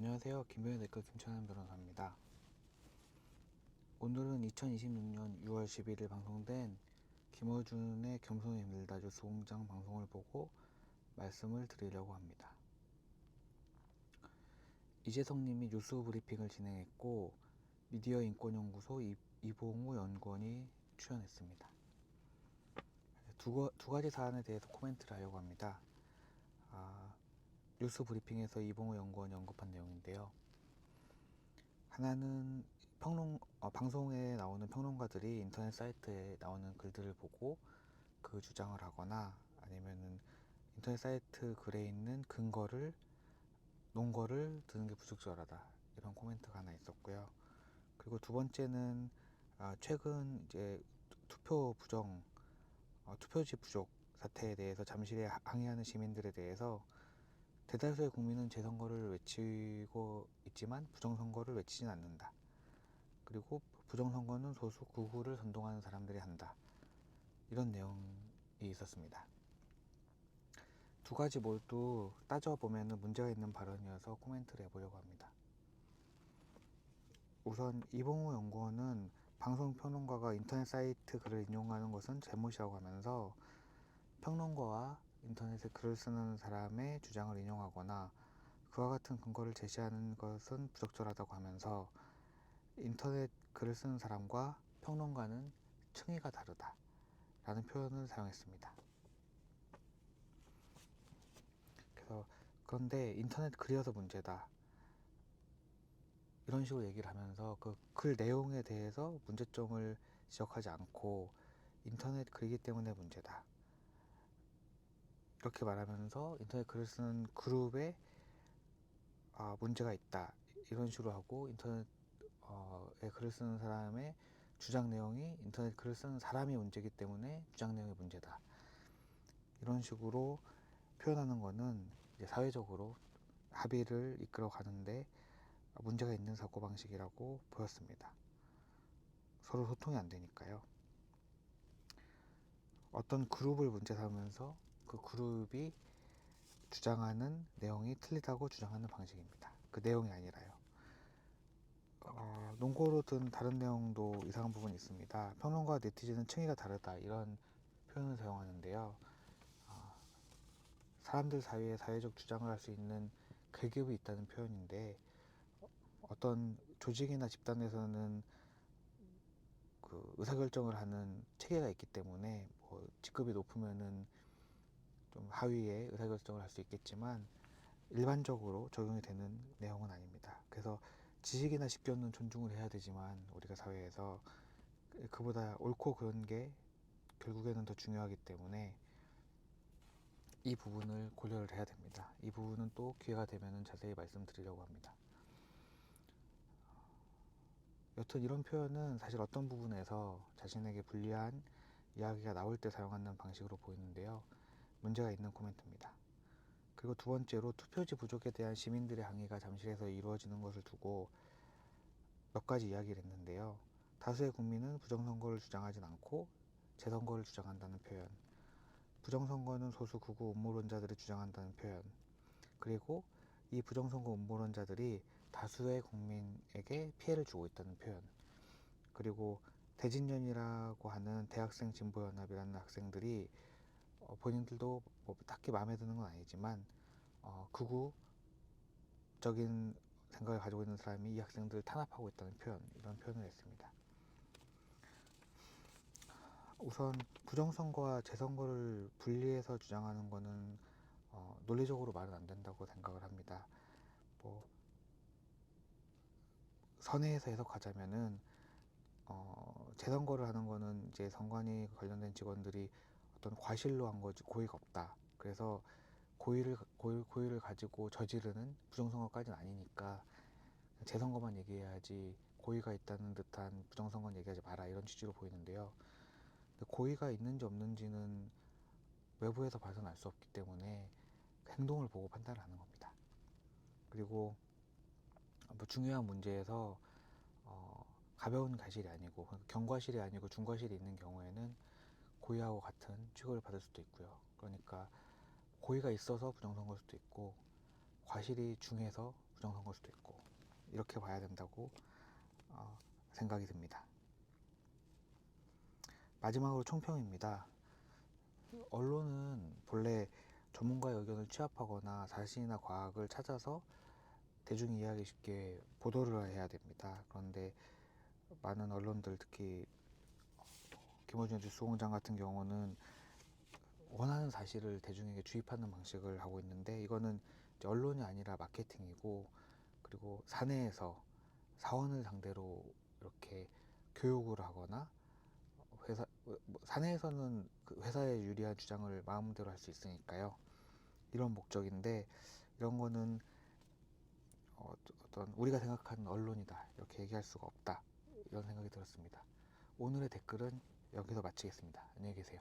안녕하세요. 김병현 댓글 김천한 변호사입니다. 오늘은 2026년 6월 11일 방송된 김어준의 겸손히 힘들다주 수공장 방송을 보고 말씀을 드리려고 합니다. 이재성님이 뉴스 브리핑을 진행했고 미디어인권연구소 이봉우 연구원이 출연했습니다. 두 가지 사안에 대해서 코멘트를 하려고 합니다. 뉴스 브리핑에서 이봉우 연구원이 언급한 내용인데요. 하나는 방송에 나오는 평론가들이 인터넷 사이트에 나오는 글들을 보고 그 주장을 하거나 아니면은 인터넷 사이트 글에 있는 논거를 드는 게 부적절하다, 이런 코멘트가 하나 있었고요. 그리고 두 번째는 최근 이제 투표지 부족 사태에 대해서 잠실에 항의하는 시민들에 대해서 대다수의 국민은 재선거를 외치고 있지만 부정선거를 외치진 않는다. 그리고 부정선거는 소수 극우를 선동하는 사람들이 한다. 이런 내용이 있었습니다. 두 가지 모두 따져보면 문제가 있는 발언이어서 코멘트를 해보려고 합니다. 우선 이봉우 연구원은 방송평론가가 인터넷 사이트 글을 인용하는 것은 잘못이라고 하면서 평론가와 인터넷에 글을 쓰는 사람의 주장을 인용하거나 그와 같은 근거를 제시하는 것은 부적절하다고 하면서 인터넷 글을 쓰는 사람과 평론가는 층위가 다르다 라는 표현을 사용했습니다. 그런데 인터넷 글이어서 문제다, 이런 식으로 얘기를 하면서 그 글 내용에 대해서 문제점을 지적하지 않고 인터넷 글이기 때문에 문제다, 이렇게 말하면서 인터넷 글을 쓰는 그룹에 문제가 있다, 이런 식으로 하고 인터넷에 글을 쓰는 사람의 주장 내용이 인터넷 글을 쓰는 사람이 문제이기 때문에 주장 내용이 문제다, 이런 식으로 표현하는 것은 이제 사회적으로 합의를 이끌어 가는데 문제가 있는 사고방식이라고 보였습니다. 서로 소통이 안 되니까요. 어떤 그룹을 문제 삼으면서 그 그룹이 주장하는 내용이 틀리다고 주장하는 방식입니다. 그 내용이 아니라요. 논거로 든 다른 내용도 이상한 부분이 있습니다. 평론가와 네티즌은 층위가 다르다, 이런 표현을 사용하는데요. 사람들 사이에 사회적 주장을 할 수 있는 계급이 있다는 표현인데, 어떤 조직이나 집단에서는 그 의사결정을 하는 체계가 있기 때문에 직급이 높으면은 좀 하위에 의사결정을 할 수 있겠지만 일반적으로 적용이 되는 내용은 아닙니다. 그래서 지식이나 식견은 존중을 해야 되지만 우리가 사회에서 그보다 옳고 그른 게 결국에는 더 중요하기 때문에 이 부분을 고려를 해야 됩니다. 이 부분은 또 기회가 되면 자세히 말씀드리려고 합니다. 여튼 이런 표현은 사실 어떤 부분에서 자신에게 불리한 이야기가 나올 때 사용하는 방식으로 보이는데요. 문제가 있는 코멘트입니다. 그리고 두 번째로 투표지 부족에 대한 시민들의 항의가 잠실에서 이루어지는 것을 두고 몇 가지 이야기를 했는데요. 다수의 국민은 부정선거를 주장하진 않고 재선거를 주장한다는 표현, 부정선거는 소수 극우 음모론자들이 주장한다는 표현, 그리고 이 부정선거 음모론자들이 다수의 국민에게 피해를 주고 있다는 표현, 그리고 대진연이라고 하는 대학생 진보연합이라는 학생들이 본인들도 딱히 마음에 드는 건 아니지만 극우적인 생각을 가지고 있는 사람이 이 학생들을 탄압하고 있다는 표현, 이런 표현을 했습니다. 우선 부정선거와 재선거를 분리해서 주장하는 것은 논리적으로 말은 안 된다고 생각을 합니다. 선의해서 해석하자면은 재선거를 하는 거는 이제 선관위 관련된 직원들이 어떤 과실로 한 거지 고의가 없다. 그래서 고의를 가지고 저지르는 부정선거까지는 아니니까 재선거만 얘기해야지 고의가 있다는 듯한 부정선거는 얘기하지 마라, 이런 취지로 보이는데요. 고의가 있는지 없는지는 외부에서 봐서는 알 수 없기 때문에 행동을 보고 판단을 하는 겁니다. 그리고 중요한 문제에서 가벼운 과실이 아니고 경과실이 아니고 중과실이 있는 경우에는 고의하고 같은 취급을 받을 수도 있고요. 그러니까 고의가 있어서 부정선거일 수도 있고 과실이 중해서 부정선거일 수도 있고 이렇게 봐야 된다고 생각이 듭니다. 마지막으로 총평입니다. 언론은 본래 전문가의 의견을 취합하거나 사실이나 과학을 찾아서 대중이 이해하기 쉽게 보도를 해야 됩니다. 그런데 많은 언론들, 특히 김어준 뉴스공장 같은 경우는 원하는 사실을 대중에게 주입하는 방식을 하고 있는데, 이거는 이제 언론이 아니라 마케팅이고, 그리고 사내에서 사원을 상대로 이렇게 교육을 하거나 사내에서는 그 회사에 유리한 주장을 마음대로 할 수 있으니까요. 이런 목적인데, 이런 거는 어떤 우리가 생각하는 언론이다 이렇게 얘기할 수가 없다, 이런 생각이 들었습니다. 오늘의 댓글은 여기서 마치겠습니다. 안녕히 계세요.